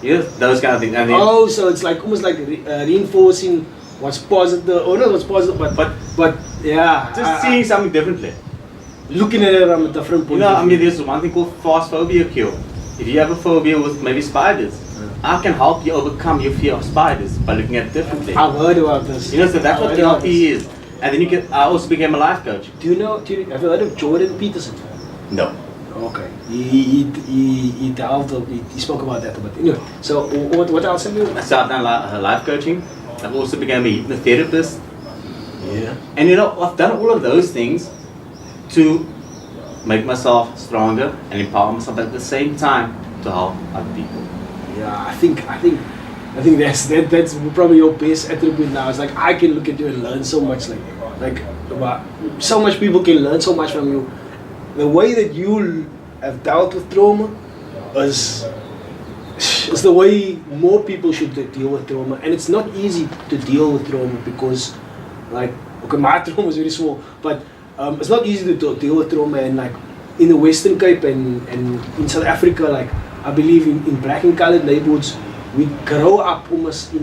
You know, those kind of things. And then, so it's like almost like reinforcing what's positive, or not what's positive, but yeah. Just seeing something differently. Looking at it from a different point of view. I mean, there's one thing called fast phobia cure. If you have a phobia with maybe spiders, I can help you overcome your fear of spiders by looking at it differently. I've heard about this. You know, so that's what NLP is. And then I also became a life coach. Have you heard of Jordan Peterson? No. Okay. He spoke about that a bit. Anyway, so what else have you? So I've done life coaching. I've also become a hypnotherapist. Yeah. And you know, I've done all of those things to make myself stronger and empower myself, but at the same time to help other people. Yeah, I think that's probably your best attribute now. It's like I can look at you and learn so much, like so much people can learn so much from you. The way that you have dealt with trauma is the way more people should deal with trauma, and it's not easy to deal with trauma because, like, okay, my trauma is very small, but it's not easy to deal with trauma, and like in the Western Cape and in South Africa, like I believe in black and colored neighborhoods, we grow up almost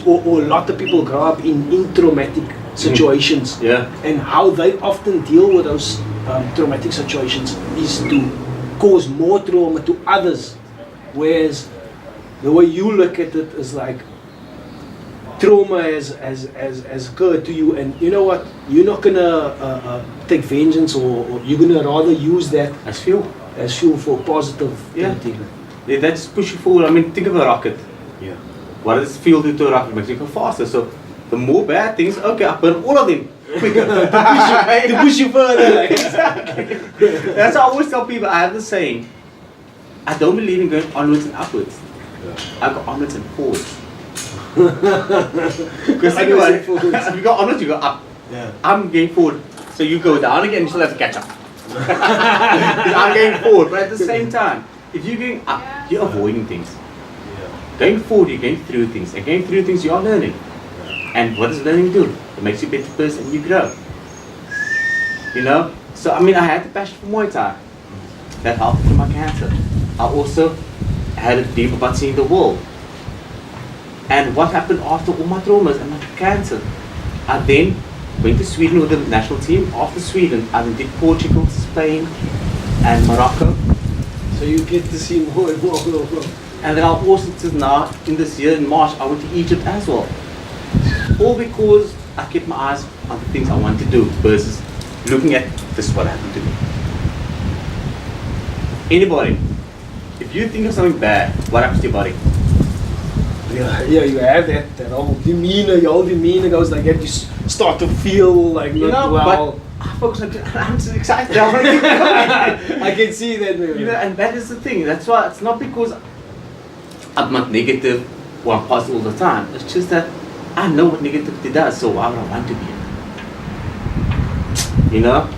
or a lot of people grow up in traumatic situations. Yeah. And how they often deal with those traumatic situations is to cause more trauma to others, whereas the way you look at it is like trauma has occurred to you, and you know what, you're not gonna take vengeance or you're gonna rather use that as fuel for positive thinking. Yeah, that's push you forward. I mean, think of a rocket. Yeah. What does fuel do to a rocket? It makes you go faster. So The more bad things, okay, I burn all of them quicker. To push you further. Like. Exactly. That's why I always tell people, I have the saying, I don't believe in going onwards and upwards. I go onwards and forwards. Because if you go onwards, you go up. Yeah. I'm going forward. So you go down again, you still have to catch up. Because I'm going forward, but at the same time, if you're going up, you're avoiding things. Going forward, you're going through things. And going through things, you are learning. And what does learning do? It makes you a better person and you grow. You know? So, I mean, I had the passion for Muay Thai. That helped with my cancer. I also had a dream about seeing the world. And what happened after all my traumas and my cancer? I then went to Sweden with the national team. After Sweden, I then did Portugal, Spain, and Morocco. So you get to see more and more. And then I also, just now, in this year, in March, I went to Egypt as well. All because I kept my eyes on the things I want to do versus looking at this is what happened to me. Anybody, if you think of something bad, what happens to your body? Yeah, you have that whole demeanor, your whole demeanor goes like that, you start to feel like not well. But I focus on, I'm so excited, I want to keep going. I can see that. You know, and that is the thing, that's why it's not because I'm not negative or I'm positive all the time, it's just that I know what negativity does, so why would I want to be? You know?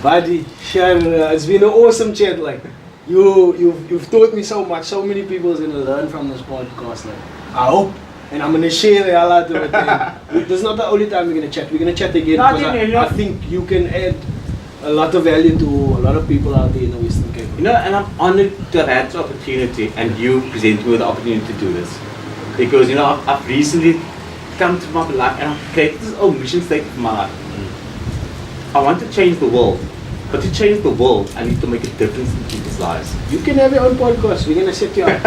Buddy, Shan, it's been an awesome chat. Like, you've taught me so much. So many people are gonna learn from this podcast. Like, I hope, and I'm gonna share the hell out of it. And this is not the only time we're gonna chat. We're gonna chat again because I think you can add a lot of value to a lot of people out there in the Western Cape. You know, and I'm honored to have had the opportunity, and you present me with the opportunity to do this, because you know I've recently come to my life and I've created this own mission statement for my life. I want to change the world, but to change the world, I need to make a difference in people's lives. You can have your own podcast. We're gonna set you up.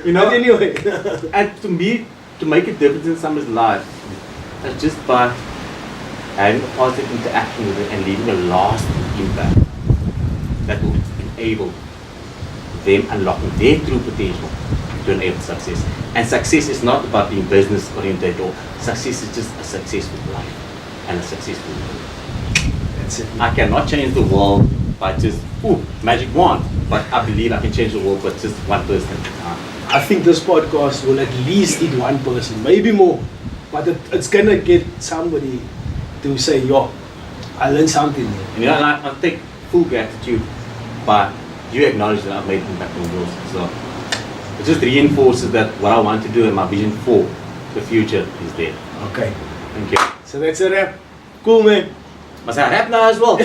You know, but anyway. And to me, to make a difference in someone's life, is just by having a positive interaction with it and leaving a lasting impact that will enable them unlocking their true potential to enable success. And success is not about being business oriented, or success is just a successful life and a successful world. That's it. I cannot change the world by just magic wand, but I believe I can change the world with just one person at a time. I think this podcast will at least hit one person, maybe more, but it's gonna get somebody to say, yo, I learned something here. And you know, and I take full gratitude by you acknowledge that I've made an impact on the world. So it just reinforces that what I want to do and my vision for the future is there. Okay. Thank you. So that's a wrap. Cool, man. Must I rap now as well?